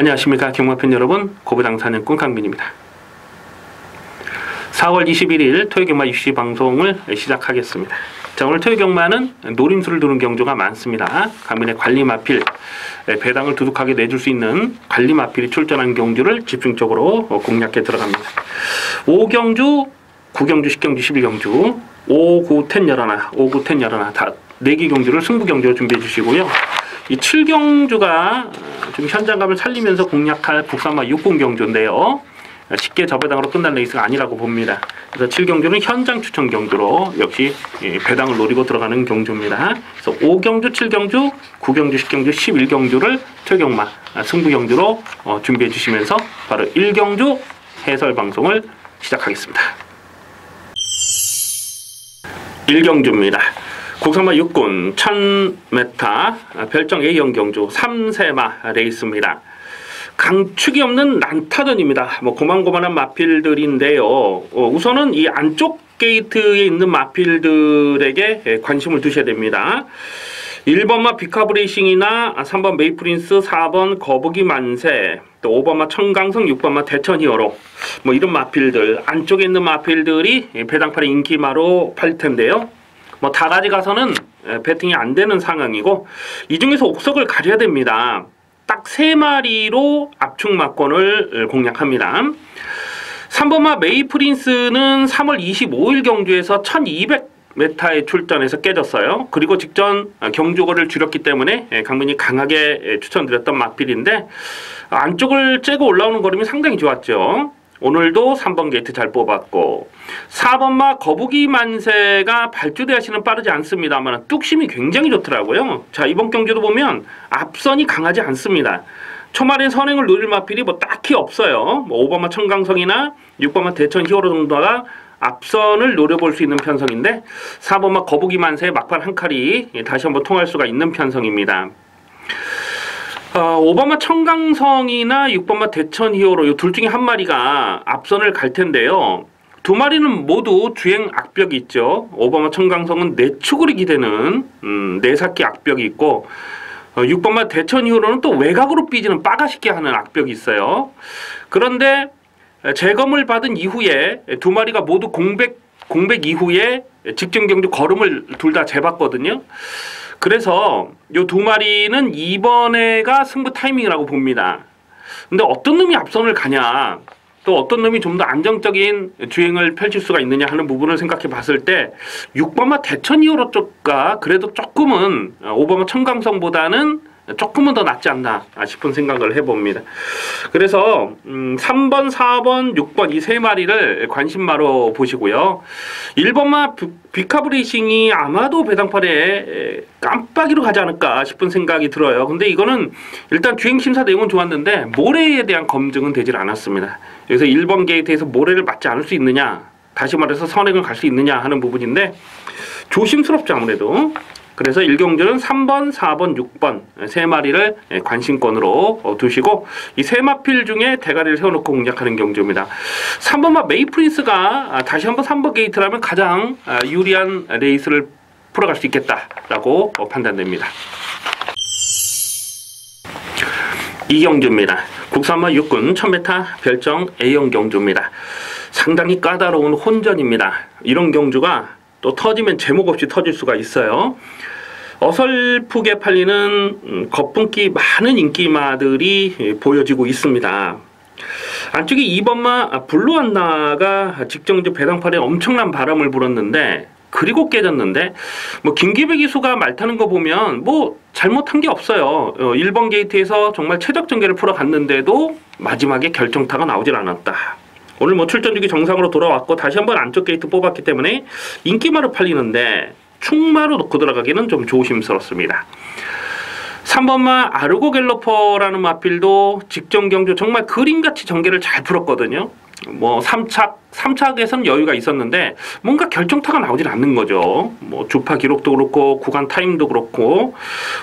안녕하십니까 경마팬 여러분, 고부장 사냥꾼 강민입니다. 4월 21일 토요경마 입시 방송을 시작하겠습니다. 자, 오늘 토요경마는 노림수를 두는 경주가 많습니다. 강민의 관리마필, 배당을 두둑하게 내줄 수 있는 관리마필이 출전한 경주를 집중적으로 공략해 들어갑니다. 5경주, 9경주, 10경주, 11경주, 5, 9, 10, 11, 5, 9, 10, 11 다 4개 경주를 승부 경주로 준비해 주시고요. 이 7경주가 좀 현장감을 살리면서 공략할 국산마 60경주인데요. 쉽게 저배당으로 끝난 레이스가 아니라고 봅니다. 그래서 7경주는 현장 추천 경주로 역시 배당을 노리고 들어가는 경주입니다. 그래서 5경주, 7경주, 9경주, 10경주, 11경주를 토요경마 승부 경주로 준비해 주시면서 바로 1경주 해설 방송을 시작하겠습니다. 1경주입니다. 국산마 6군 1000m 별정 A형 경주 3세마 레이스입니다. 강축이 없는 난타전입니다. 고만고만한 마필들인데요. 우선은 이 안쪽 게이트에 있는 마필들에게 관심을 두셔야 됩니다. 1번마 비카브레이싱이나 3번 메이프린스, 4번 거북이 만세, 또 5번마 청강성, 6번마 대천히어로 이런 마필들, 안쪽에 있는 마필들이 배당팔의 인기마로 팔릴 텐데요. 다 가지 가서는 배팅이 안 되는 상황이고, 이 중에서 옥석을 가려야 됩니다. 딱 3마리로 압축마권을 공략합니다. 3번마 메이프린스는 3월 25일 경주에서 1200m에 출전해서 깨졌어요. 그리고 직전 경주거를 줄였기 때문에 강민이 강하게 추천드렸던 마필인데, 안쪽을 째고 올라오는 걸음이 상당히 좋았죠. 오늘도 3번 게이트 잘 뽑았고, 4번마 거북이 만세가 발주대하시는 빠르지 않습니다만 뚝심이 굉장히 좋더라고요. 자, 이번 경주도 보면 앞선이 강하지 않습니다. 초말에 선행을 노릴 마필이 딱히 없어요. 5번마 청강성이나 6번마 대천 히어로 정도가 앞선을 노려볼 수 있는 편성인데, 4번마 거북이 만세의 막판 한 칼이 다시 한번 통할 수가 있는 편성입니다. 5번마 청강성이나 6번마 대천 히어로 이 둘 중에 한 마리가 앞선을 갈 텐데요. 두 마리는 모두 주행 악벽이 있죠. 5번마 청강성은 내축으로 기대는 내삭기 악벽이 있고, 6번마 대천 히어로는 또 외곽으로 삐지는 빠가쉽게 하는 악벽이 있어요. 그런데 재검을 받은 이후에 두 마리가 모두 공백 이후에 직전 경주 걸음을 둘 다 재봤거든요. 그래서 이 두 마리는 이번에가 승부 타이밍이라고 봅니다. 근데 어떤 놈이 앞선을 가냐, 또 어떤 놈이 좀 더 안정적인 주행을 펼칠 수가 있느냐 하는 부분을 생각해 봤을 때 6번마 대천 히어로 쪽가 그래도 조금은 5번마 청강성보다는 조금은 더 낫지 않나 싶은 생각을 해봅니다. 그래서 3번, 4번, 6번 이 3마리를 관심마로 보시고요. 1번마 비카브레이싱이 아마도 배당팔에 깜빡이로 가지 않을까 싶은 생각이 들어요. 근데 이거는 일단 주행심사 내용은 좋았는데 모래에 대한 검증은 되질 않았습니다. 여기서 1번 게이트에서 모래를 맞지 않을 수 있느냐, 다시 말해서 선행을 갈 수 있느냐 하는 부분인데 조심스럽죠 아무래도. 그래서 1경주는 3번, 4번, 6번 3마리를 관심권으로 두시고, 이 3마필 중에 대가리를 세워놓고 공략하는 경주입니다. 3번마 메이프린스가 다시 한번 3번 게이트라면 가장 유리한 레이스를 풀어갈 수 있겠다라고 판단됩니다. 2경주입니다. 국산마 6군 1000m 별정 A형 경주입니다. 상당히 까다로운 혼전입니다. 이런 경주가 또 터지면 제목 없이 터질 수가 있어요. 어설프게 팔리는 거품기 많은 인기마들이 보여지고 있습니다. 안쪽에 2번마 블루안나가 직전주 배당팔에 엄청난 바람을 불었는데, 그리고 깨졌는데, 김기배 기수가 말 타는 거 보면 잘못한 게 없어요. 1번 게이트에서 정말 최적 전개를 풀어갔는데도 마지막에 결정타가 나오질 않았다. 오늘 출전 주기 정상으로 돌아왔고 다시 한번 안쪽 게이트 뽑았기 때문에 인기마로 팔리는데 충마로 놓고 들어가기는 좀 조심스럽습니다. 3번마 아르고 갤러퍼라는 마필도 직전 경주 정말 그림같이 전개를 잘 풀었거든요. 3착에서는 여유가 있었는데 뭔가 결정타가 나오질 않는 거죠. 주파 기록도 그렇고 구간 타임도 그렇고.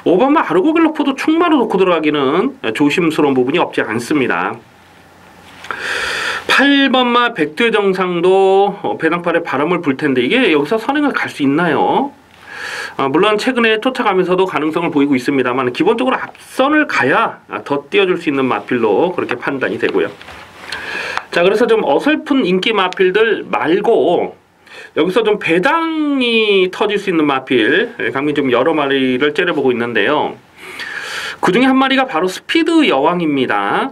5번마 아르고 갤러퍼도 충마로 놓고 들어가기는 조심스러운 부분이 없지 않습니다. 8번마 백두의 정상도 배당팔에 바람을 불 텐데 이게 여기서 선행을 갈 수 있나요? 물론 최근에 쫓아가면서도 가능성을 보이고 있습니다만 기본적으로 앞선을 가야 더 띄워줄 수 있는 마필로 그렇게 판단이 되고요. 자, 그래서 좀 어설픈 인기 마필들 말고 여기서 좀 배당이 터질 수 있는 마필 강민 좀 여러 마리를 째려보고 있는데요. 그 중에 한 마리가 바로 스피드 여왕입니다.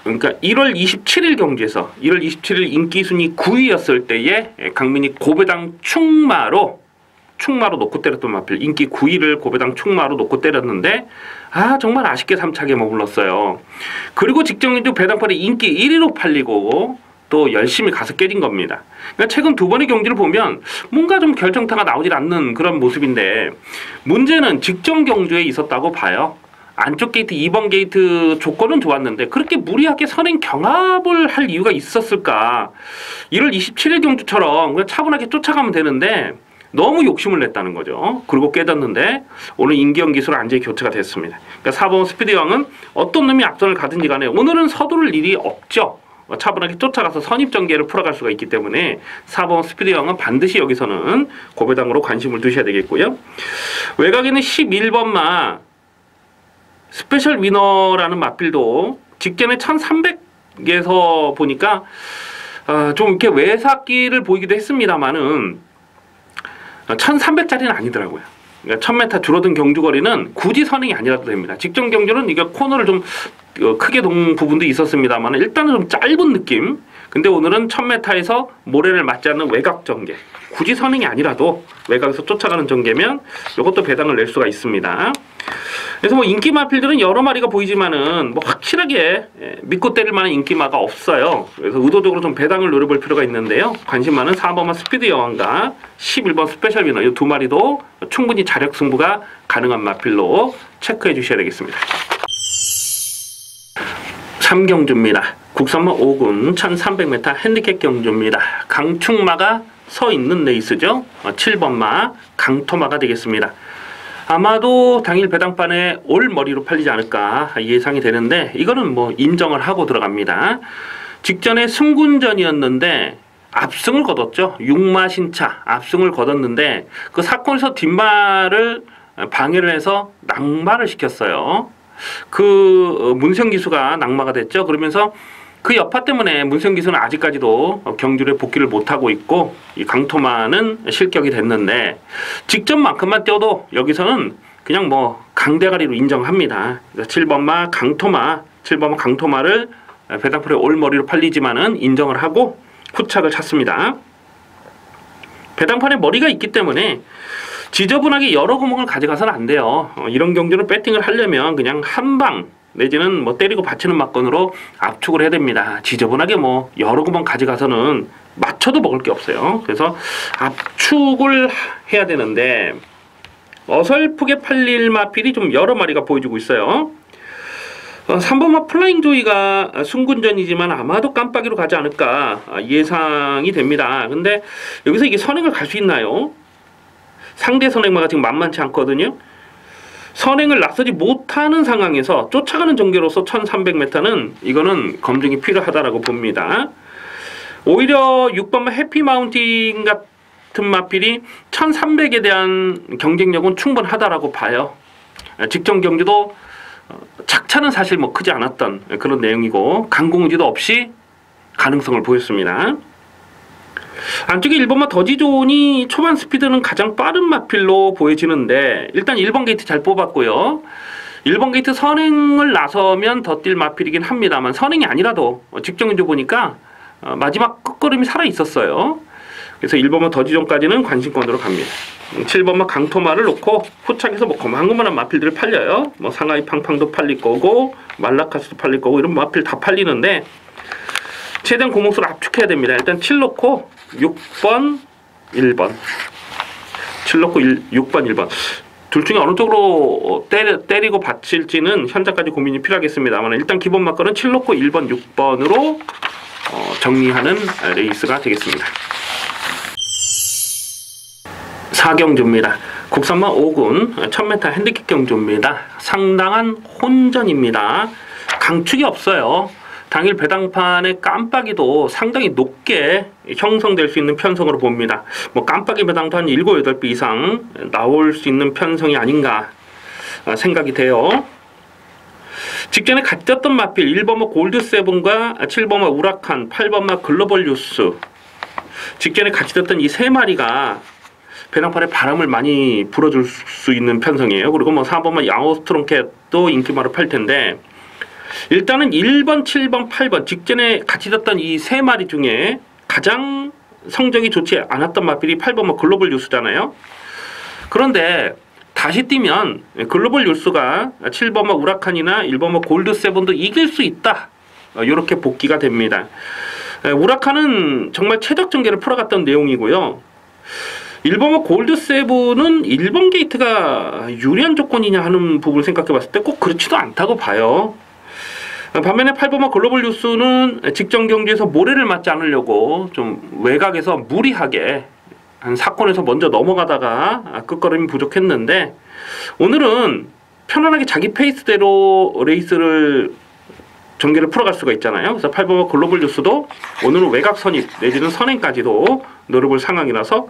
그러니까 1월 27일 경주에서 1월 27일 인기 순위 9위였을 때에 강민이 고배당 충마로 놓고 때렸던 마필, 인기 9위를 고배당 충마로 놓고 때렸는데 정말 아쉽게 3차게 머물렀어요. 그리고 직전에도 배당판이 인기 1위로 팔리고 또 열심히 가서 깨진 겁니다. 그러니까 최근 두 번의 경기를 보면 뭔가 좀 결정타가 나오질 않는 그런 모습인데, 문제는 직전 경주에 있었다고 봐요. 안쪽 게이트 2번 게이트 조건은 좋았는데 그렇게 무리하게 선행 경합을 할 이유가 있었을까? 1월 27일 경주처럼 그냥 차분하게 쫓아가면 되는데 너무 욕심을 냈다는 거죠. 그리고 깨졌는데 오늘 인기영 기수로 완전히 교체가 됐습니다. 그러니까 4번 스피드왕은 어떤 놈이 앞선을 가든지 간에 오늘은 서두를 일이 없죠. 차분하게 쫓아가서 선입전개를 풀어갈 수가 있기 때문에 4번 스피드왕은 반드시 여기서는 고배당으로 관심을 두셔야 되겠고요. 외곽에는 11번마 스페셜 위너라는 마필도 직전에 1300에서 보니까 좀 이렇게 외삭기를 보이기도 했습니다만은 1300짜리는 아니더라고요. 그러니까 1000m 줄어든 경주거리는 굳이 선행이 아니라도 됩니다. 직전 경주는 이게 코너를 좀 크게 돈 부분도 있었습니다만 일단은 좀 짧은 느낌. 근데 오늘은 1000m에서 모래를 맞지 않는 외곽 전개. 굳이 선행이 아니라도 외곽에서 쫓아가는 전개면 이것도 배당을 낼 수가 있습니다. 그래서 뭐 인기 마필들은 여러 마리가 보이지만은 뭐 확실하게 믿고 때릴 만한 인기마가 없어요. 그래서 의도적으로 좀 배당을 노려볼 필요가 있는데요. 관심 많은 4번마 스피드 여왕과 11번 스페셜 위너 이 두 마리도 충분히 자력 승부가 가능한 마필로 체크해 주셔야 되겠습니다. 3경주입니다. 국산마 5군 1300m 핸디캡 경주입니다. 강충마가 서 있는 레이스죠. 7번마 강토마가 되겠습니다. 아마도 당일 배당판에 올 머리로 팔리지 않을까 예상이 되는데 이거는 뭐 인정을 하고 들어갑니다. 직전에 승군전이었는데 압승을 거뒀죠. 6마 신차 압승을 거뒀는데 그 사건에서 뒷마를 방해를 해서 낙마를 시켰어요. 그 문세영 기수가 낙마가 됐죠. 그러면서 그 여파 때문에 문세영 기수는 아직까지도 경주에 복귀를 못하고 있고 이 강토마는 실격이 됐는데 직전만큼만 뛰어도 여기서는 그냥 뭐 강대가리로 인정합니다. 7번마 강토마를 배당풀에 올머리로 팔리지만은 인정을 하고 후착을 찾습니다. 배당판에 머리가 있기 때문에 지저분하게 여러 구멍을 가져가서는 안 돼요. 이런 경주는 배팅을 하려면 그냥 한방 내지는 뭐 때리고 받치는 막건으로 압축을 해야 됩니다. 지저분하게 뭐 여러 구멍 가져가서는 맞춰도 먹을 게 없어요. 그래서 압축을 해야 되는데 어설프게 팔릴 마필이 좀 여러 마리가 보여주고 있어요. 3번마 플라잉 조이가 승군전이지만 아마도 깜빡이로 가지 않을까 예상이 됩니다. 근데 여기서 이게 선행을 갈 수 있나요? 상대 선행마가 지금 만만치 않거든요. 선행을 나서지 못하는 상황에서 쫓아가는 전개로서 1300m는 이거는 검증이 필요하다라고 봅니다. 오히려 6번마 해피마운틴 같은 마필이 1300에 대한 경쟁력은 충분하다라고 봐요. 직전 경주도 착차는 사실 뭐 크지 않았던 그런 내용이고 강공지도 없이 가능성을 보였습니다. 안쪽에 1번마 더지존이 초반 스피드는 가장 빠른 마필로 보여지는데 일단 1번 게이트 잘 뽑았고요. 1번 게이트 선행을 나서면 더 뛸 마필이긴 합니다만 선행이 아니라도 직전 경주 보니까 마지막 끝걸음이 살아있었어요. 그래서 1번마 더지존까지는 관심권으로 갑니다. 7번마 강토마를 놓고 후착해서 뭐 고만고만한 마필들을 팔려요. 뭐 상하이 팡팡도 팔릴 거고 말라카스도 팔릴 거고 이런 마필 다 팔리는데 최대한 고목수를 압축해야 됩니다. 일단 7 놓고 6번 1번 7 놓고 6번 1번 둘 중에 어느 쪽으로 때리고 받칠지는 현재까지 고민이 필요하겠습니다만 일단 기본 막건은 7 놓고 1번 6번으로 정리하는 레이스가 되겠습니다. 4경주입니다. 국산마 5군 1000m 핸디캡 경주입니다. 상당한 혼전입니다. 강축이 없어요. 당일 배당판의 깜빡이도 상당히 높게 형성될 수 있는 편성으로 봅니다. 뭐 깜빡이 배당도 한 7, 8배 이상 나올 수 있는 편성이 아닌가 생각이 돼요. 직전에 같이 떴던 마필 1번마 골드세븐과 7번마 우라칸, 8번마 글로벌 뉴스, 직전에 같이 떴던 이 세 마리가 배당판에 바람을 많이 불어줄 수 있는 편성이에요. 그리고 뭐 4번마 야오스트롱캣도 인기마로 팔 텐데, 일단은 1번, 7번, 8번 직전에 같이 떴던 이 세 마리 중에 가장 성적이 좋지 않았던 마필이 8번마 글로벌 뉴스잖아요. 그런데 다시 뛰면 글로벌 뉴스가 7번마 우라칸이나 1번마 골드세븐도 이길 수 있다, 이렇게 복귀가 됩니다. 우라칸은 정말 최적 전개를 풀어갔던 내용이고요. 1번마 골드세븐은 1번 게이트가 유리한 조건이냐 하는 부분을 생각해 봤을 때 꼭 그렇지도 않다고 봐요. 반면에 8번마 글로벌 뉴스는 직전 경주에서 모래를 맞지 않으려고 좀 외곽에서 무리하게 한 4권에서 먼저 넘어가다가 끝걸음이 부족했는데, 오늘은 편안하게 자기 페이스대로 레이스를 전개를 풀어갈 수가 있잖아요. 그래서 8번마 글로벌 뉴스도 오늘은 외곽 선입 내지는 선행까지도 노려볼 상황이라서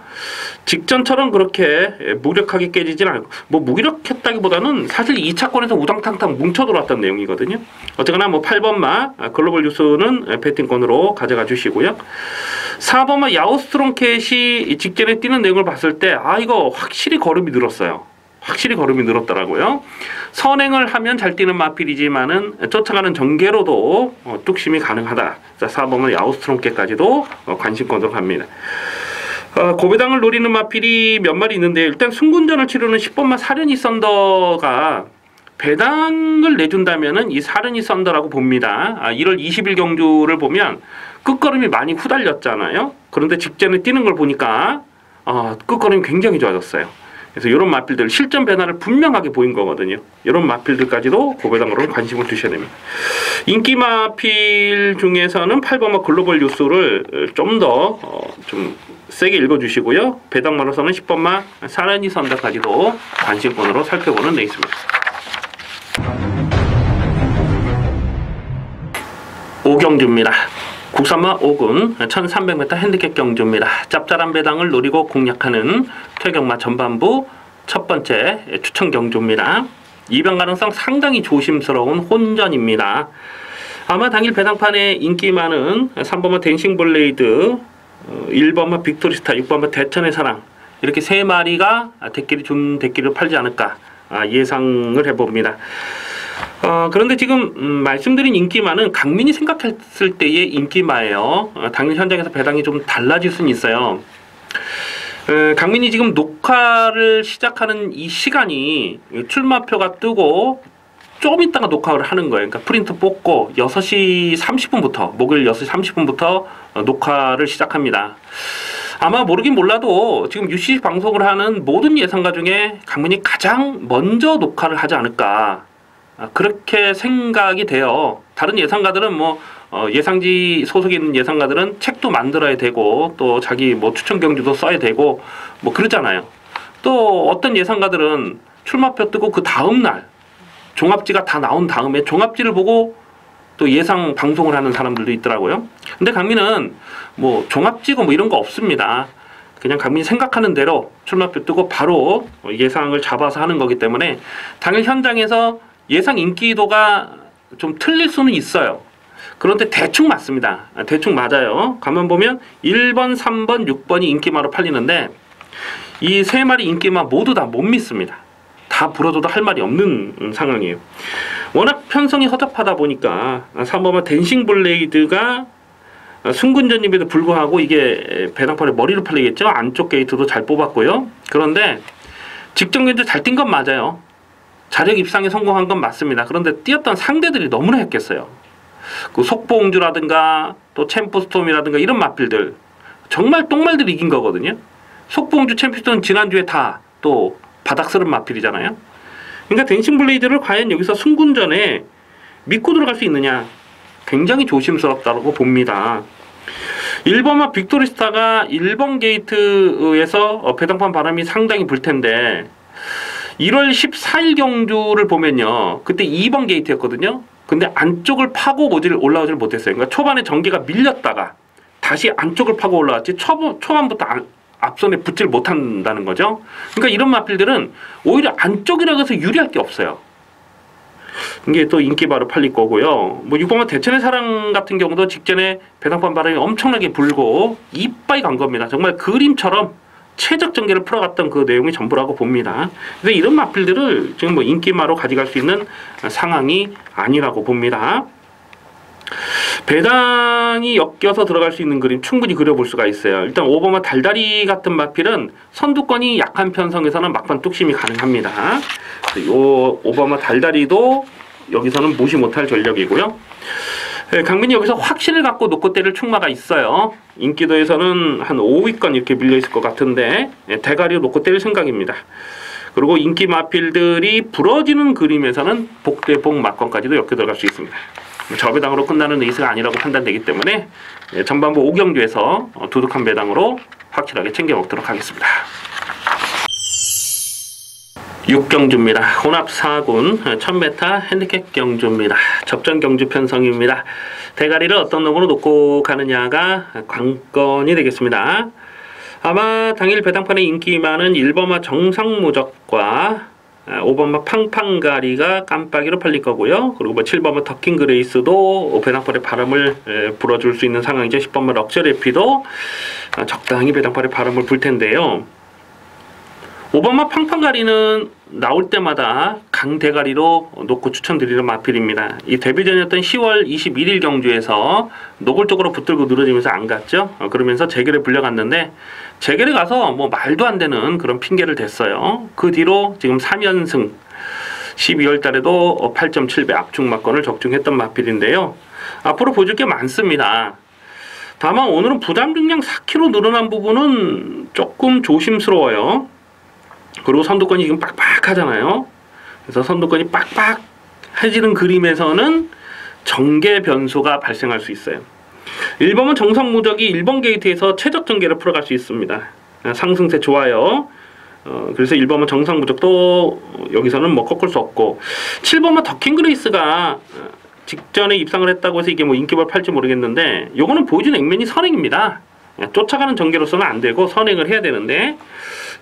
직전처럼 그렇게 무력하게 깨지진 않고, 뭐 무기력했다기보다는 사실 2차권에서 우당탕탕 뭉쳐 들어왔던 내용이거든요. 어쨌거나 뭐 8번마 글로벌 뉴스는 배팅권으로 가져가 주시고요. 4번마 야오스트롱캣이 직전에 뛰는 내용을 봤을 때 이거 확실히 걸음이 늘었어요. 확실히 걸음이 늘었더라고요. 선행을 하면 잘 뛰는 마필이지만은 쫓아가는 전개로도 뚝심이 가능하다. 4번은 야오스트롱캣까지도 관심권으로 갑니다. 고배당을 노리는 마필이 몇 마리 있는데, 일단 승군전을 치르는 10번마 사련이 썬더가 배당을 내준다면은 이 사련이 썬더라고 봅니다. 1월 20일 경주를 보면 끝걸음이 많이 후달렸잖아요. 그런데 직전에 뛰는 걸 보니까 끝걸음이 굉장히 좋아졌어요. 그래서 이런 마필들 실전 변화를 분명하게 보인 거거든요. 이런 마필들까지도 고배당으로 관심을 두셔야 됩니다. 인기 마필 중에서는 8번마 글로벌 뉴스를 좀 더 좀 세게 읽어주시고요. 배당마로서는 10번마 사라니 선다까지도 관심권으로 살펴보는 레이스입니다. 5경주입니다. 국산마 5군 1300m 핸디캡 경주입니다. 짭짤한 배당을 노리고 공략하는 퇴경마 전반부 첫 번째 추천 경주입니다. 입양 가능성 상당히 조심스러운 혼전입니다. 아마 당일 배당판에 인기 많은 3번마 댄싱 블레이드, 1번마 빅토리스타, 6번마 대천의 사랑, 이렇게 세 마리가 좋은 대끼를 팔지 않을까 예상을 해봅니다. 그런데 지금 말씀드린 인기마는 강민이 생각했을 때의 인기마예요. 당일 현장에서 배당이 좀 달라질 수는 있어요. 강민이 지금 녹화를 시작하는 이 시간이 출마표가 뜨고 좀 있다가 녹화를 하는 거예요. 그러니까 프린트 뽑고 6시 30분부터 목요일 6시 30분부터 녹화를 시작합니다. 아마 모르긴 몰라도 지금 UC 방송을 하는 모든 예상가 중에 강민이 가장 먼저 녹화를 하지 않을까, 그렇게 생각이 돼요. 다른 예상가들은 뭐 예상지 소속에 있는 예상가들은 책도 만들어야 되고 또 자기 뭐 추천 경주도 써야 되고 뭐 그러잖아요. 또 어떤 예상가들은 출마표 뜨고 그 다음날 종합지가 다 나온 다음에 종합지를 보고 또 예상 방송을 하는 사람들도 있더라고요. 근데 강민은 뭐 종합지고 뭐 이런 거 없습니다. 그냥 강민이 생각하는 대로 출마표 뜨고 바로 예상을 잡아서 하는 거기 때문에 당일 현장에서 예상 인기도가 좀 틀릴 수는 있어요. 그런데 대충 맞습니다. 대충 맞아요. 가만 보면 1번, 3번, 6번이 인기마로 팔리는데 이 세 마리 인기마 모두 다 못 믿습니다. 다 불어줘도 할 말이 없는 상황이에요. 워낙 편성이 허접하다 보니까 3번마 댄싱 블레이드가 승군전임에도 불구하고 이게 배당판에 머리를 팔리겠죠. 안쪽 게이트도 잘 뽑았고요. 그런데 직전 경주 잘 뛴 건 맞아요. 자력 입상에 성공한 건 맞습니다. 그런데 뛰었던 상대들이 너무나 했겠어요. 그 속보옹주라든가 또 챔프스톰이라든가 이런 마필들 정말 똥말들이 이긴 거거든요. 속보옹주 챔프스톰은 지난주에 다 또 바닥스런 마필이잖아요. 그러니까 댄싱 블레이드를 과연 여기서 승군전에 믿고 들어갈 수 있느냐, 굉장히 조심스럽다고 봅니다. 1번마 빅토리스타가 1번 게이트에서 배당판 바람이 상당히 불 텐데 1월 14일 경주를 보면요, 그때 2번 게이트였거든요. 근데 안쪽을 파고 올라오질 못했어요. 그러니까 초반에 전개가 밀렸다가 다시 안쪽을 파고 올라왔지 초반부터 앞선에 붙질 못한다는 거죠. 그러니까 이런 마필들은 오히려 안쪽이라고 해서 유리할 게 없어요. 이게 또 인기바로 팔릴 거고요. 뭐 6번마 대천의 사랑 같은 경우도 직전에 배당판 바람이 엄청나게 불고 이빠이 간 겁니다. 정말 그림처럼 최적 전개를 풀어갔던 그 내용이 전부라고 봅니다. 그래서 이런 마필들을 지금 뭐 인기마로 가져갈 수 있는 상황이 아니라고 봅니다. 배당이 엮여서 들어갈 수 있는 그림 충분히 그려볼 수가 있어요. 일단 5번마 달다리 같은 마필은 선두권이 약한 편성에서는 막판 뚝심이 가능합니다. 요 5번마 달다리도 여기서는 무시 못할 전력이고요. 강민이 여기서 확신을 갖고 놓고 때릴 충마가 있어요. 인기도에서는 한 5위권 이렇게 밀려있을 것 같은데 대가리로 놓고 때릴 생각입니다. 그리고 인기 마필들이 부러지는 그림에서는 복대복 막권까지도 엮여 들어갈 수 있습니다. 저배당으로 끝나는 레이스가 아니라고 판단되기 때문에 전반부 5경주에서 두둑한 배당으로 확실하게 챙겨 먹도록 하겠습니다. 6경주입니다. 혼합 4군 1000m 핸디캡 경주입니다. 접전 경주 편성입니다. 대가리를 어떤 놈으로 놓고 가느냐가 관건이 되겠습니다. 아마 당일 배당판에 인기 많은 1번마 정상무적과 5번마 팡팡가리가 깜빡이로 팔릴 거고요. 그리고 뭐 7번마 더킹 그레이스도 배당판에 바람을 불어줄 수 있는 상황이죠. 10번마 럭셔리피도 적당히 배당판에 바람을 불 텐데요. 5번마 팡팡가리는 나올 때마다 강대가리로 놓고 추천드리는 마필입니다. 이 데뷔전이었던 10월 21일 경주에서 노골적으로 붙들고 늘어지면서 안 갔죠. 그러면서 재결에 불려갔는데 재결에 가서 뭐 말도 안 되는 그런 핑계를 댔어요. 그 뒤로 지금 3연승 12월 달에도 8.7배 압축 막건을 적중했던 마필인데요. 앞으로 보여줄 게 많습니다. 다만 오늘은 부담 중량 4kg 늘어난 부분은 조금 조심스러워요. 그리고 선두권이 지금 빡빡하잖아요. 그래서 선두권이 빡빡해지는 그림에서는 전개 변수가 발생할 수 있어요. 1번은 정상무적이 1번 게이트에서 최적 전개를 풀어갈 수 있습니다. 상승세 좋아요. 그래서 1번은 정상무적도 여기서는 뭐 꺾을 수 없고 7번은 더킹 그레이스가 직전에 입상을 했다고 해서 이게 뭐 인기발 팔지 모르겠는데 요거는 보여준 액면이 선행입니다. 쫓아가는 전개로서는 안 되고 선행을 해야 되는데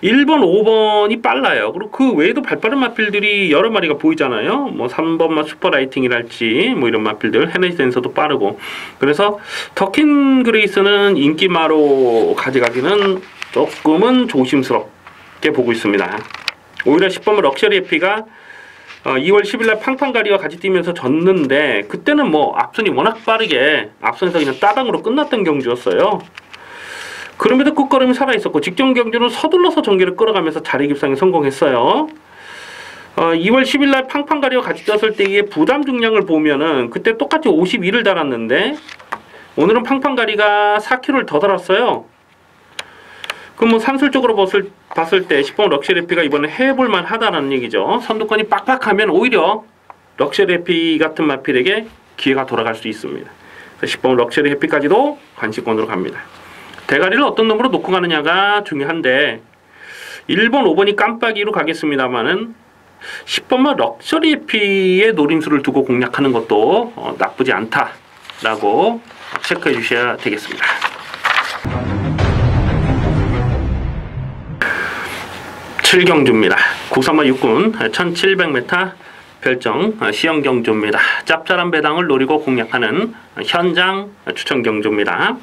1번, 5번이 빨라요. 그리고 그 외에도 발빠른 마필들이 여러 마리가 보이잖아요. 뭐 3번만 슈퍼라이팅이랄지 뭐 이런 마필들, 헤네시 댄서도 빠르고. 그래서 더킨 그레이스는 인기마로 가져가기는 조금은 조심스럽게 보고 있습니다. 오히려 10번은 럭셔리 해피가 2월 10일날 팡팡가리와 같이 뛰면서 졌는데 그때는 뭐 앞선이 워낙 빠르게 앞선에서 그냥 따당으로 끝났던 경주였어요. 그럼에도 끝걸음이 살아있었고 직전 경주는 서둘러서 전개를 끌어가면서 자리 깁상에 성공했어요. 2월 10일날 팡팡가리와 같이 떴을 때의 부담 중량을 보면은 그때 똑같이 52를 달았는데 오늘은 팡팡가리가 4kg를 더 달았어요. 그럼 뭐 산술적으로 봤을 때 10번 럭셔리피가 이번에 해볼만 하다는 얘기죠. 선두권이 빡빡하면 오히려 럭셔리피 같은 마필에게 기회가 돌아갈 수 있습니다. 10번 럭셔리 해피까지도 관심권으로 갑니다. 대가리를 어떤 놈으로 놓고 가느냐가 중요한데 1번, 5번이 깜빡이로 가겠습니다만은 10번만 럭셔리 해피의 노림수를 두고 공략하는 것도 나쁘지 않다라고 체크해 주셔야 되겠습니다. 칠경주입니다. 국산마 육군 1700m 별정 시형경주입니다. 짭짤한 배당을 노리고 공략하는 현장 추천경주입니다.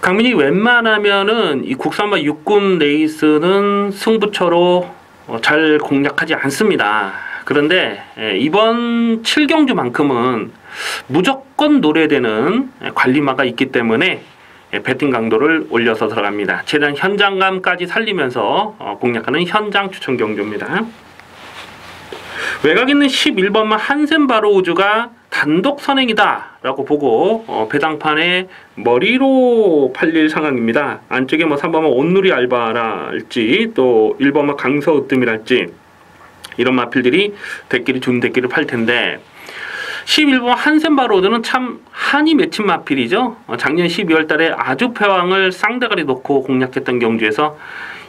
강민이 웬만하면은 이 국산마 육군 레이스는 승부처로 잘 공략하지 않습니다. 그런데 이번 7경주만큼은 무조건 노려되는 관리마가 있기 때문에 배팅 강도를 올려서 들어갑니다. 최대한 현장감까지 살리면서 공략하는 현장 추천 경주입니다. 외곽 있는 11번마 한센바로우즈가 단독 선행이다 라고 보고 배당판에 머리로 팔릴 상황입니다. 안쪽에 뭐 3번마 온누리 알바랄지 또 1번마 강서 으뜸이랄지 이런 마필들이 대끼리 준 대끼를 팔 텐데 11번 한센바로우즈는 참 한이 맺힌 마필이죠. 작년 12월 달에 아주패왕을 쌍대가리 놓고 공략했던 경주에서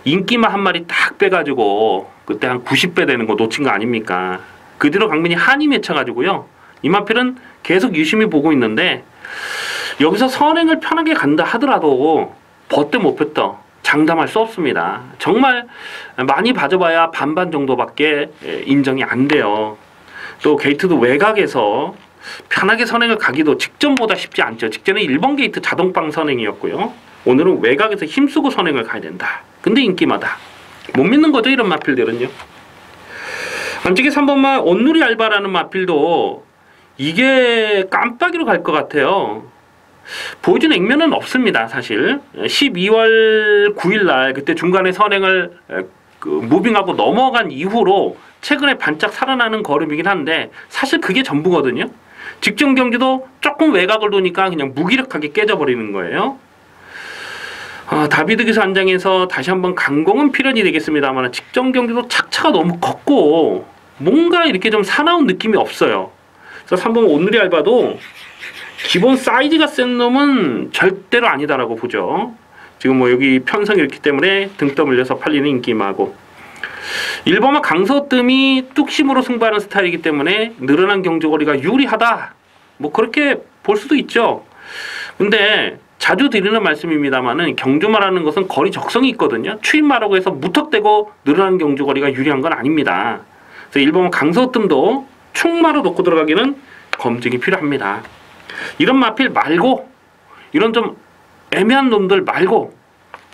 인기마 한 마리 딱 빼가지고 그때 한 90배 되는 거 놓친 거 아닙니까? 그 뒤로 강민이 한이 맺혀가지고요. 이 마필은 계속 유심히 보고 있는데 여기서 선행을 편하게 간다 하더라도 버트 못 폈다 장담할 수 없습니다. 정말 많이 봐줘봐야 반반 정도밖에 인정이 안 돼요. 또 게이트도 외곽에서 편하게 선행을 가기도 직전보다 쉽지 않죠. 직전에 1번 게이트 자동방 선행이었고요. 오늘은 외곽에서 힘쓰고 선행을 가야 된다. 근데 인기마다 못 믿는 거죠, 이런 마필들은요. 안쪽에 3번마 온누리 알바라는 마필도 이게 깜빡이로 갈 것 같아요. 보여준 액면은 없습니다, 사실. 12월 9일날 그때 중간에 선행을 무빙하고 넘어간 이후로 최근에 반짝 살아나는 걸음이긴 한데 사실 그게 전부거든요. 직전 경기도 조금 외곽을 도니까 그냥 무기력하게 깨져버리는 거예요. 다비드 기사 안장에서 다시 한번 강공은 필연이 되겠습니다만 직전 경기도 착차가 너무 컸고 뭔가 이렇게 좀 사나운 느낌이 없어요. 그래서 3번 온누리 알바도 기본 사이즈가 센 놈은 절대로 아니다라고 보죠. 지금 뭐 여기 편성이 있기 때문에 등 떠밀려서 팔리는 인기마고 1번마 강서뜸이 뚝심으로 승부하는 스타일이기 때문에 늘어난 경주거리가 유리하다. 뭐 그렇게 볼 수도 있죠. 근데 자주 드리는 말씀입니다만은 경주마라는 것은 거리 적성이 있거든요. 추임마라고 해서 무턱대고 늘어난 경주거리가 유리한 건 아닙니다. 그래서 1번마 강서뜸도 충마로 놓고 들어가기는 검증이 필요합니다. 이런 마필 말고 이런 좀 애매한 놈들 말고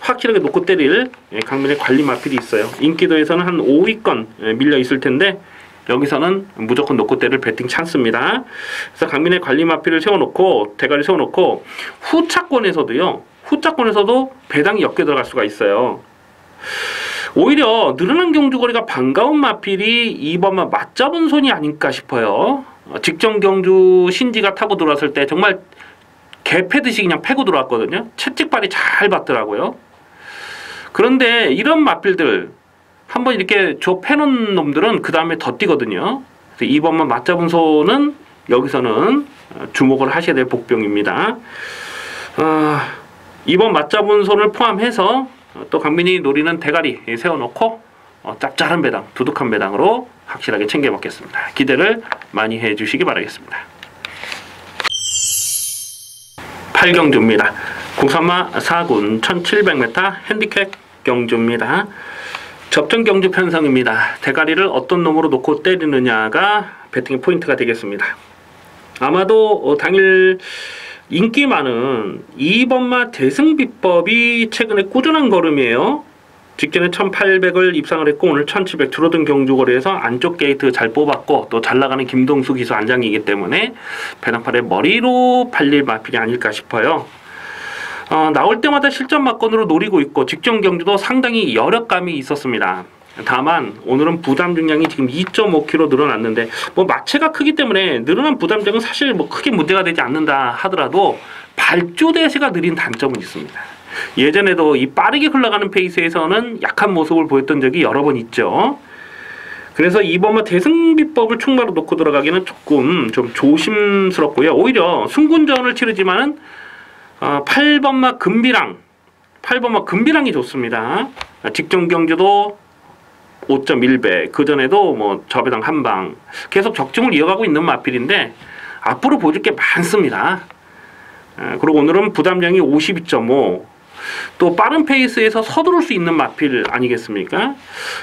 확실하게 놓고 때릴 강민의 관리 마필이 있어요. 인기도에서는 한 5위권 밀려 있을 텐데 여기서는 무조건 놓고 때릴 배팅 찬스입니다. 그래서 강민의 관리 마필을 세워놓고 대가리 세워놓고 후차권에서도 배당이 엮여 들어갈 수가 있어요. 오히려 늘어난 경주거리가 반가운 마필이 2번만 맞잡은 손이 아닐까 싶어요. 직전 경주 신지가 타고 들어왔을 때 정말 개 패듯이 그냥 패고 들어왔거든요. 채찍발이 잘 받더라고요. 그런데 이런 마필들 한번 이렇게 줘 패놓은 놈들은 그 다음에 더 뛰거든요. 그래서 2번만 맞잡은 손은 여기서는 주목을 하셔야 될 복병입니다. 2번 맞잡은 손을 포함해서 또 강민이 노리는 대가리 세워놓고 짭짤한 배당, 두둑한 배당으로 확실하게 챙겨먹겠습니다. 기대를 많이 해주시기 바라겠습니다. 8경주입니다. 국산마 4군 1700m 핸디캡 경주입니다. 접전 경주 편성입니다. 대가리를 어떤 놈으로 놓고 때리느냐가 배팅의 포인트가 되겠습니다. 아마도 당일 인기 많은 2번마 대승비법이 최근에 꾸준한 걸음이에요. 직전에 1800을 입상을 했고 오늘 1700 줄어든 경주거리에서 안쪽 게이트 잘 뽑았고 또 잘 나가는 김동수 기수 안장이기 때문에 배당팔의 머리로 팔릴 마필이 아닐까 싶어요. 나올 때마다 실전 막건으로 노리고 있고 직전 경주도 상당히 여력감이 있었습니다. 다만 오늘은 부담 중량이 지금 2.5kg 늘어났는데 뭐 마체가 크기 때문에 늘어난 부담량은 사실 뭐 크게 문제가 되지 않는다 하더라도 발주 대세가 느린 단점은 있습니다. 예전에도 이 빠르게 흘러가는 페이스에서는 약한 모습을 보였던 적이 여러 번 있죠. 그래서 2번마 대승비법을 충마로 놓고 들어가기는 조금 좀 조심스럽고요. 오히려 승군전을 치르지만은 8번마 금비랑이 좋습니다. 직전 경주도 5.1배, 그전에도 뭐 저배당 한방 계속 적중을 이어가고 있는 마필인데 앞으로 보여줄 게 많습니다. 그리고 오늘은 부담량이 52.5, 또 빠른 페이스에서 서두를 수 있는 마필 아니겠습니까?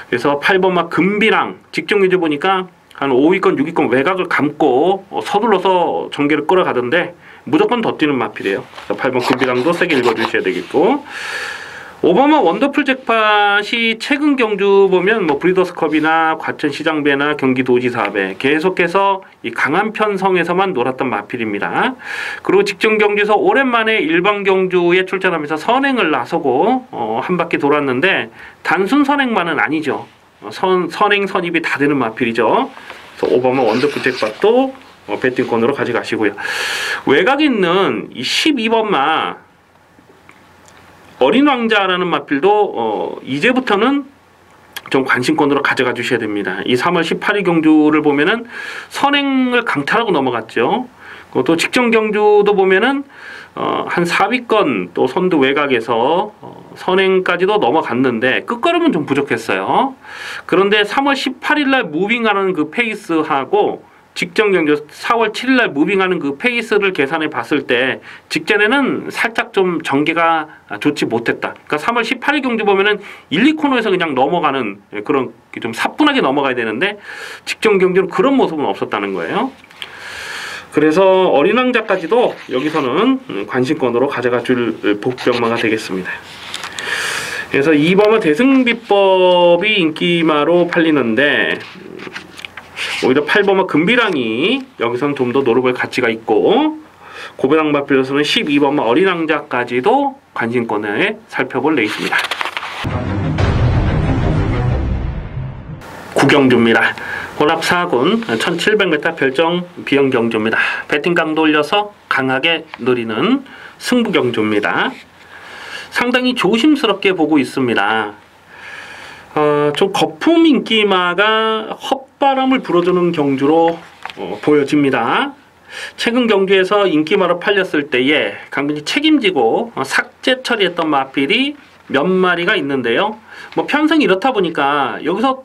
그래서 8번마 금비랑 직전 경주 보니까 한 5위권, 6위권 외곽을 감고 서둘러서 전개를 끌어가던데 무조건 더 뛰는 마필이에요. 8번 금비랑도 세게 읽어주셔야 되겠고 5번마 원더풀 잭팟이 최근 경주 보면 뭐 브리더스컵이나 과천시장배나 경기도지사배 계속해서 이 강한 편성에서만 놀았던 마필입니다. 그리고 직전 경주에서 오랜만에 일반 경주에 출전하면서 선행을 나서고 한 바퀴 돌았는데 단순 선행만은 아니죠. 선행 선입이 다 되는 마필이죠. 그래서 5번마 원더풀 잭팟도 배팅권으로 가져가시고요. 외곽에 있는 이 12번마 어린 왕자라는 마필도 이제부터는 좀 관심권으로 가져가 주셔야 됩니다. 이 3월 18일 경주를 보면은 선행을 강탈하고 넘어갔죠. 또 직전 경주도 보면은 한 4위권 또 선두 외곽에서 선행까지도 넘어갔는데 끝걸음은 좀 부족했어요. 그런데 3월 18일 날 무빙하는 그 페이스하고 직전 경주 4월 7일 날 무빙하는 그 페이스를 계산해 봤을 때 직전에는 살짝 좀 전개가 좋지 못했다. 그러니까 3월 18일 경주 보면은 1, 2코너에서 그냥 넘어가는 그런 좀 사뿐하게 넘어가야 되는데 직전 경주는 그런 모습은 없었다는 거예요. 그래서 어린 왕자까지도 여기서는 관심권으로 가져가 줄 복병마가 되겠습니다. 그래서 2번은 대승비법이 인기마로 팔리는데 오히려 8번은 금비랑이 여기서는 좀 더 노려볼 가치가 있고 고배당 마필로서는 12번은 어린 왕자까지도 관심권에 살펴볼 레이스입니다. 구경주입니다. 혼합 4군 1700m 별정 비형 경주입니다. 배팅 강도 올려서 강하게 노리는 승부 경주입니다. 상당히 조심스럽게 보고 있습니다. 좀 거품 인기마가 헛바람을 불어주는 경주로 보여집니다. 최근 경주에서 인기마로 팔렸을 때에 강민이 책임지고 삭제 처리했던 마필이 몇 마리가 있는데요. 뭐 편성이 이렇다 보니까 여기서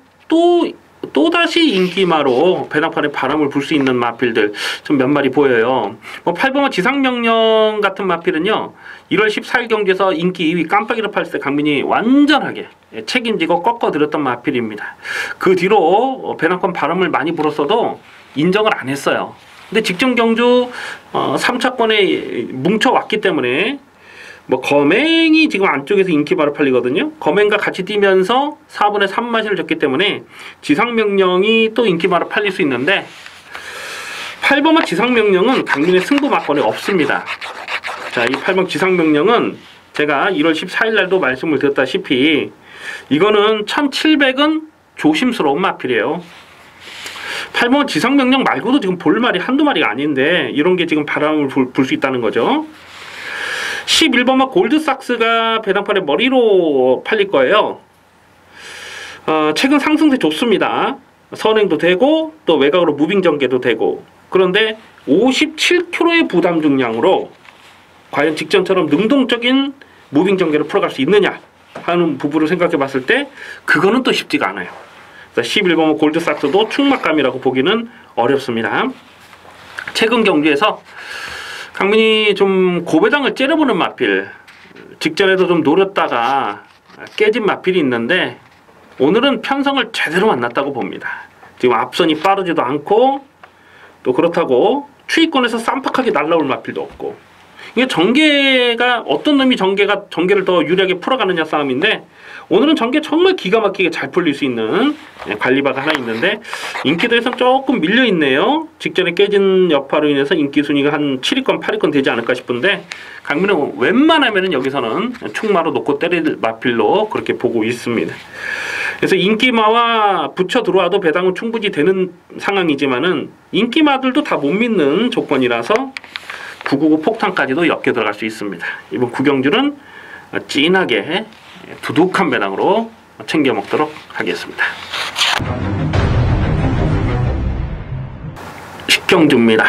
또다시 인기마로 배당판에 바람을 불 수 있는 마필들 좀 몇 마리 보여요. 뭐 8번은 지상명령 같은 마필은요. 1월 14일 경기에서 인기 2위 깜빡이를 팔 때 강민이 완전하게 책임지고 꺾어들였던 마필입니다. 그 뒤로 배당판 바람을 많이 불었어도 인정을 안 했어요. 근데 직전 경주 3차권에 뭉쳐왔기 때문에 뭐 거맹이 지금 안쪽에서 인기바로 팔리거든요. 거맹과 같이 뛰면서 4분의 3마신을 줬기 때문에 지상명령이 또 인기바로 팔릴 수 있는데 8번은 지상명령은 강민의 승부 막권이 없습니다. 자, 이 8번 지상명령은 제가 1월 14일 날도 말씀을 드렸다시피 이거는 1700은 조심스러운 마필이에요. 8번 지상명령 말고도 지금 볼 말이 한두 마리가 아닌데 이런 게 지금 바람을 불 수 있다는 거죠. 11번은 골드삭스가 배당판에 머리로 팔릴 거예요. 최근 상승세 좋습니다. 선행도 되고 또 외곽으로 무빙 전개도 되고 그런데 57kg의 부담 중량으로 과연 직전처럼 능동적인 무빙 전개를 풀어갈 수 있느냐 하는 부분을 생각해 봤을 때 그거는 또 쉽지가 않아요. 11번은 골드삭스도 충막감이라고 보기는 어렵습니다. 최근 경주에서 강민이 좀 고배당을 째려보는 마필 직전에도 좀 노렸다가 깨진 마필이 있는데 오늘은 편성을 제대로 만났다고 봅니다. 지금 앞선이 빠르지도 않고 또 그렇다고 추위권에서 쌈박하게 날라올 마필도 없고 이게 전개가 어떤 놈이 전개를 더 유리하게 풀어가느냐 싸움인데 오늘은 전개 정말 기가 막히게 잘 풀릴 수 있는 관리바가 하나 있는데 인기도에서 조금 밀려있네요. 직전에 깨진 여파로 인해서 인기 순위가 한 7위권 8위권 되지 않을까 싶은데 강민은 웬만하면 여기서는 충마로 놓고 때릴 마필로 그렇게 보고 있습니다. 그래서 인기마와 붙여 들어와도 배당은 충분히 되는 상황이지만은 인기마들도 다 못 믿는 조건이라서 999 폭탄까지도 엮여 들어갈 수 있습니다. 이번 구경주는 진하게 두둑한 배당으로 챙겨 먹도록 하겠습니다. 10경주입니다.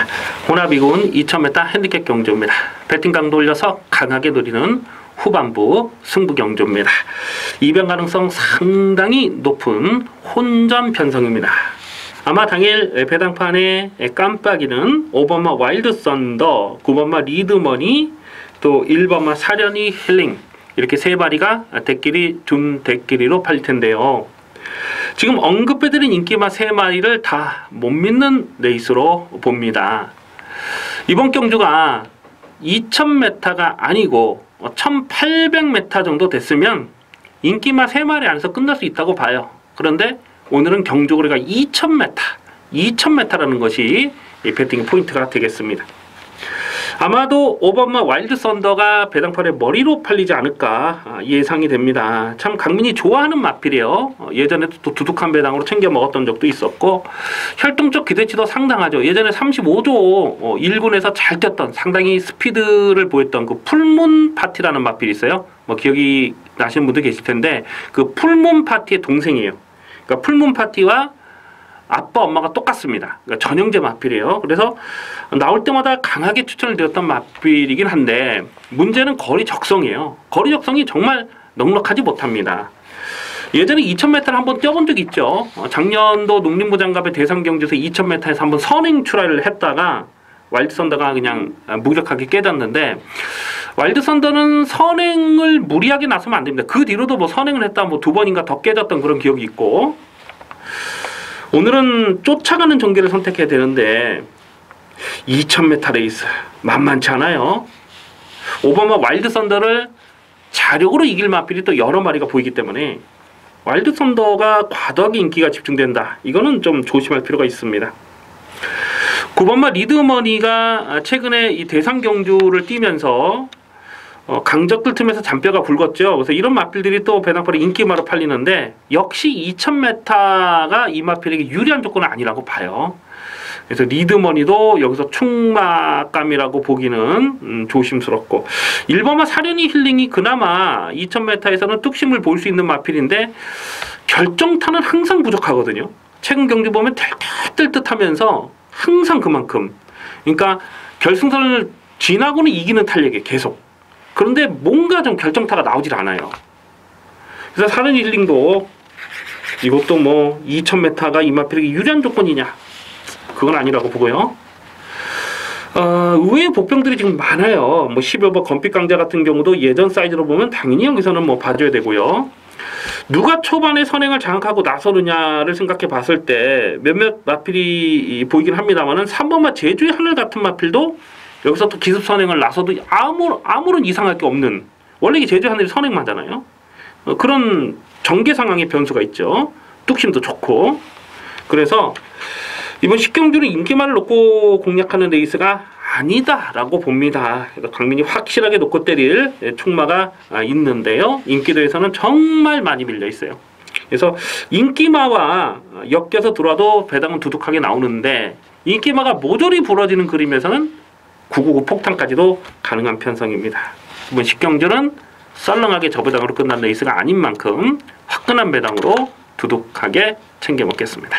혼합이군 2000m 핸디캡 경주입니다. 배팅 강도 올려서 강하게 노리는 후반부 승부 경주입니다. 이변 가능성 상당히 높은 혼전 편성입니다. 아마 당일 배당판의 깜빡이는 5번마 와일드 썬더, 9번마 리드머니, 또 1번마 사련이 힐링 이렇게 세 마리가 대끼리 준 대끼리로 팔릴 텐데요. 지금 언급해드린 인기마 세 마리를 다 못 믿는 레이스로 봅니다. 이번 경주가 2000m가 아니고 1800m 정도 됐으면 인기마 세 마리 안에서 끝날 수 있다고 봐요. 그런데 오늘은 경주거리가 2000m라는 것이 이 배팅의 포인트가 되겠습니다. 아마도 5번마 와일드 썬더가 배당판에 머리로 팔리지 않을까 예상이 됩니다. 참 강민이 좋아하는 마필이에요. 예전에도 또 두둑한 배당으로 챙겨 먹었던 적도 있었고 혈통적 기대치도 상당하죠. 예전에 35조 1군에서 잘 뛰었던 상당히 스피드를 보였던 그 풀문 파티라는 마필이 있어요. 뭐 기억이 나시는 분도 계실 텐데 그 풀문 파티의 동생이에요. 그러니까 풀문 파티와 아빠 엄마가 똑같습니다. 그러니까 전형제 마필이에요. 그래서 나올 때마다 강하게 추천을 드렸던 마필이긴 한데 문제는 거리 적성이에요. 거리 적성이 정말 넉넉하지 못합니다. 예전에 2000m를 한번 뛰어본 적이 있죠. 작년도 농림부 장갑의 대상 경주에서 2000m에서 한번 선행 출하를 했다가 와일드 썬더가 그냥 무력하게 깨졌는데, 와일드 썬더는 선행을 무리하게 나서면 안 됩니다. 그 뒤로도 뭐 선행을 했다 뭐 2번인가 더 깨졌던 그런 기억이 있고, 오늘은 쫓아가는 전개를 선택해야 되는데 2000m 레이스 만만치 않아요. 오바마 와일드 썬더를 자력으로 이길 마필이 또 여러 마리가 보이기 때문에 와일드 썬더가 과도하게 인기가 집중된다. 이거는 좀 조심할 필요가 있습니다. 9번마 리드머니가 최근에 이 대상 경주를 뛰면서 강적들 틈에서 잔뼈가 굵었죠. 그래서 이런 마필들이 또 배당팔에 인기마로 팔리는데, 역시 2000m가 이 마필에게 유리한 조건은 아니라고 봐요. 그래서 리드머니도 여기서 충마감이라고 보기는 조심스럽고, 1번마 사려니 힐링이 그나마 2000m에서는 뚝심을 볼 수 있는 마필인데 결정타는 항상 부족하거든요. 최근 경주 보면 뜰듯하면서 항상 그만큼, 그러니까 결승선을 지나고는 이기는 탄력에 계속, 그런데 뭔가 좀 결정타가 나오질 않아요. 그래서 사려니 힐링도 이것도 뭐 2000m가 이 마필에게 유리한 조건이냐, 그건 아니라고 보고요. 의외의 복병들이 지금 많아요. 뭐 11번 건빛 강자 같은 경우도 예전 사이즈로 보면 당연히 여기서는 뭐 봐줘야 되고요. 누가 초반에 선행을 장악하고 나서느냐를 생각해 봤을 때 몇몇 마필이 보이긴 합니다만은 3번마 제주의 하늘 같은 마필도 여기서 또 기습 선행을 나서도 아무런 이상할 게 없는, 원래 이게 제주의 하늘이 선행마잖아요. 그런 전개 상황의 변수가 있죠. 뚝심도 좋고. 그래서 이번 10경주는 인기만을 놓고 공략하는 레이스가 아니다라고 봅니다. 그래서 강민이 확실하게 놓고 때릴 충마가 있는데요. 인기도에서는 정말 많이 밀려 있어요. 그래서 인기마와 엮여서 들어와도 배당은 두둑하게 나오는데, 인기마가 모조리 부러지는 그림에서는 999 폭탄까지도 가능한 편성입니다. 이번 10경주는 썰렁하게 저배당으로 끝난 레이스가 아닌 만큼 화끈한 배당으로 두둑하게 챙겨 먹겠습니다.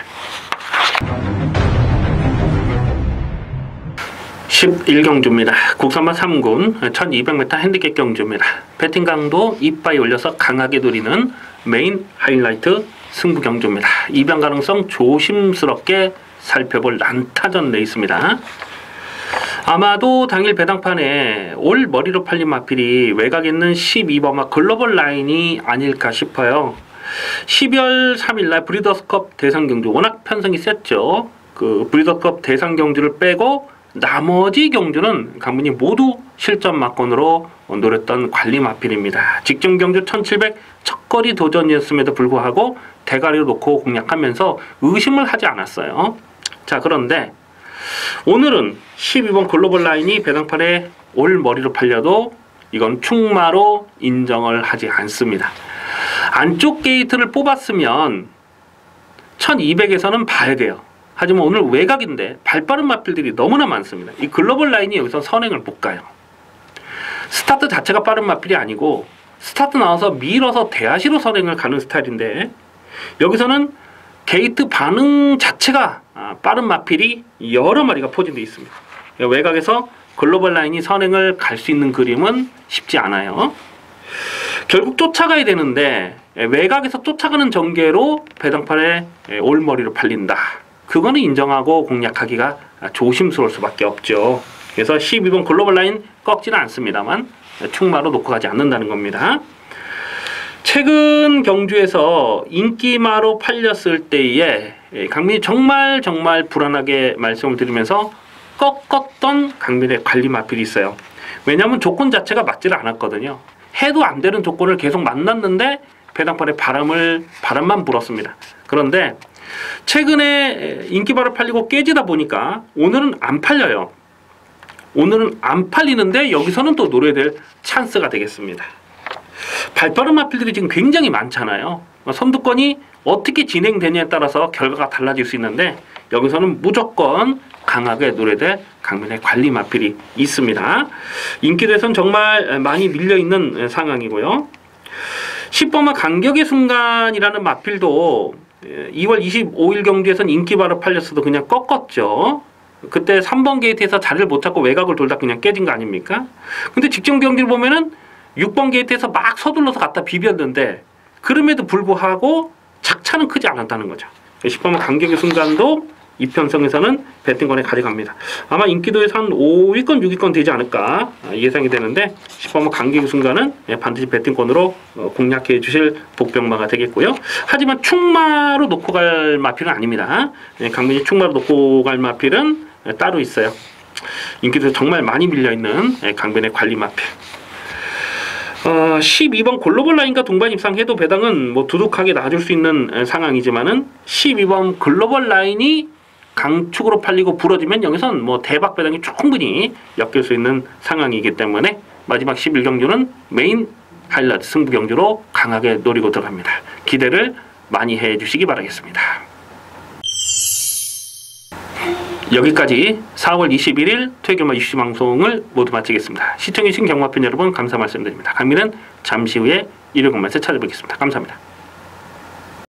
11경주입니다. 국산마 3군 1200m 핸디캡 경주입니다. 배팅 강도 이빠이 올려서 강하게 노리는 메인 하이라이트 승부 경주입니다. 이변 가능성 조심스럽게 살펴볼 난타전 레이스입니다. 아마도 당일 배당판에 올 머리로 팔린 마필이 외곽에 있는 12번마 글로벌 라인이 아닐까 싶어요. 12월 3일날 브리더스컵 대상 경주 워낙 편성이 셌죠. 그 브리더스컵 대상 경주를 빼고 나머지 경주는 강분이 모두 실전 막건으로 노렸던 관리 마필입니다. 직전 경주 1700 첫거리 도전이었음에도 불구하고 대가리로 놓고 공략하면서 의심을 하지 않았어요. 자, 그런데 오늘은 12번 글로벌 라인이 배당판에 올 머리로 팔려도 이건 충마로 인정을 하지 않습니다. 안쪽 게이트를 뽑았으면 1200에서는 봐야 돼요. 하지만 오늘 외곽인데 발빠른 마필들이 너무나 많습니다. 이 글로벌 라인이 여기서 선행을 못 가요. 스타트 자체가 빠른 마필이 아니고 스타트 나와서 밀어서 대하시로 선행을 가는 스타일인데, 여기서는 게이트 반응 자체가 빠른 마필이 여러 마리가 포진되어 있습니다. 외곽에서 글로벌 라인이 선행을 갈 수 있는 그림은 쉽지 않아요. 결국 쫓아가야 되는데 외곽에서 쫓아가는 전개로 배당판에 올머리로 팔린다. 그거는 인정하고 공략하기가 조심스러울 수밖에 없죠. 그래서 12번 글로벌 라인 꺾지는 않습니다만 충마로 놓고 가지 않는다는 겁니다. 최근 경주에서 인기마로 팔렸을 때에 강민이 정말 불안하게 말씀을 드리면서 꺾었던 강민의 관리 마필이 있어요. 왜냐하면 조건 자체가 맞지를 않았거든요. 해도 안 되는 조건을 계속 만났는데 배당판에 바람만 불었습니다. 그런데 최근에 인기마로 팔리고 깨지다 보니까 오늘은 안 팔려요. 오늘은 안 팔리는데 여기서는 또 노려야 될 찬스가 되겠습니다. 발빠른 마필들이 지금 굉장히 많잖아요. 선두권이 어떻게 진행되냐에 따라서 결과가 달라질 수 있는데 여기서는 무조건 강하게 노려야 될 강민의 관리 마필이 있습니다. 인기도에서는 정말 많이 밀려있는 상황이고요. 10번마 간격의 순간이라는 마필도 2월 25일 경주에서는 인기바로 팔렸어도 그냥 꺾었죠. 그때 3번 게이트에서 자리를 못 찾고 외곽을 돌다 그냥 깨진 거 아닙니까? 근데 직전 경기를 보면은 6번 게이트에서 막 서둘러서 갖다 비볐는데 그럼에도 불구하고 착차는 크지 않았다는 거죠. 10번은 간격의 순간도 이편성에서는 배팅권에 가져갑니다. 아마 인기도에서 한 5위권, 6위권 되지 않을까 예상이 되는데 10번은 간격의 순간은 반드시 배팅권으로 공략해 주실 복병마가 되겠고요. 하지만 충마로 놓고 갈 마필은 아닙니다. 강민이 충마로 놓고 갈 마필은 따로 있어요. 인기도에 정말 많이 밀려있는 강변의 관리 마필. 12번 글로벌 라인과 동반 입상해도 배당은 뭐 두둑하게 놔줄 수 있는 상황이지만은 12번 글로벌 라인이 강축으로 팔리고 부러지면 여기선 뭐 대박 배당이 충분히 엮일 수 있는 상황이기 때문에 마지막 11경주는 메인 하이라이트 승부 경주로 강하게 노리고 들어갑니다. 기대를 많이 해주시기 바라겠습니다. 여기까지 4월 21일 퇴교마 이슈 방송을 모두 마치겠습니다. 시청해주신 경마팬 여러분 감사 말씀드립니다. 강민은 잠시 후에 일요일간만에 찾아뵙겠습니다. 감사합니다.